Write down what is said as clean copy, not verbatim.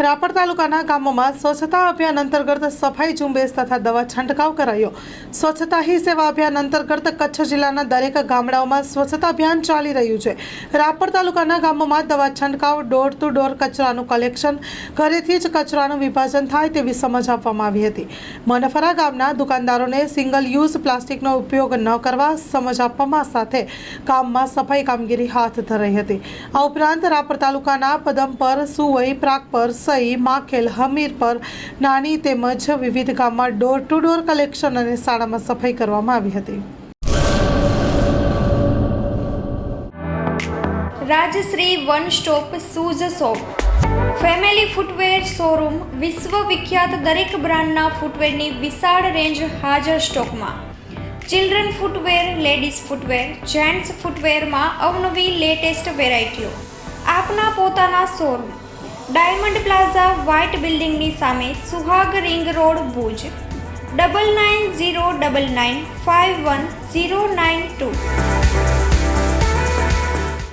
રાપર તાલુકાના ગામોમાં સ્વચ્છતા અભિયાન અંતર્ગત સફાઈ ઝુંબેશ તથા દવા છંટકાવ કરાયો। સ્વચ્છતા હી સેવા અભિયાન અંતર્ગત કચ્છ જિલ્લાના દરેક ગામડાઓમાં સ્વચ્છતા અભિયાન ચાલી રહ્યું છે। રાપર તાલુકાના ગામોમાં દવા છંટકાવ, ડોર ટુ ડોર કચરાનું કલેક્શન, ઘરેથી જ કચરાનું વિભાજન થાય તેવી સમજ આપવામાં આવી હતી। મનફરા ગામના દુકાનદારોને સિંગલ યુઝ પ્લાસ્ટિકનો ઉપયોગ ન કરવા સમજ આપવામાં સાથે ગામમાં સફાઈ કામગીરી હાથ ધરાઈ હતી। આ ઉપરાંત રાપર તાલુકાના પદમપર, સુવઈ, પ્રાગપર, સઈ, માખેલ, હમીરપર, નાની તેમજ વિવિધ ગામમાં ડોર ટુ ડોર કલેક્શન અને શાળામાં સફાઈ કરવામાં આવી હતી। Rajshree one stop shoes shop, family footwear showroom, વિશ્વ વિખ્યાત દરેક બ્રાન્ડના ફૂટવેરની વિશાળ રેન્જ હાજર સ્ટોકમાં। Children footwear, ladies footwear, gents ફૂટવેરમાં અવનવી લેટેસ્ટ વેરાયટીઓ। આપના પોતાના શોરૂમ ડાયમંડ પ્લાઝા, વ્હાઇટ બિલ્ડિંગની સામે, સુહાગ રિંગ રોડ, ભુજ। 9909951092।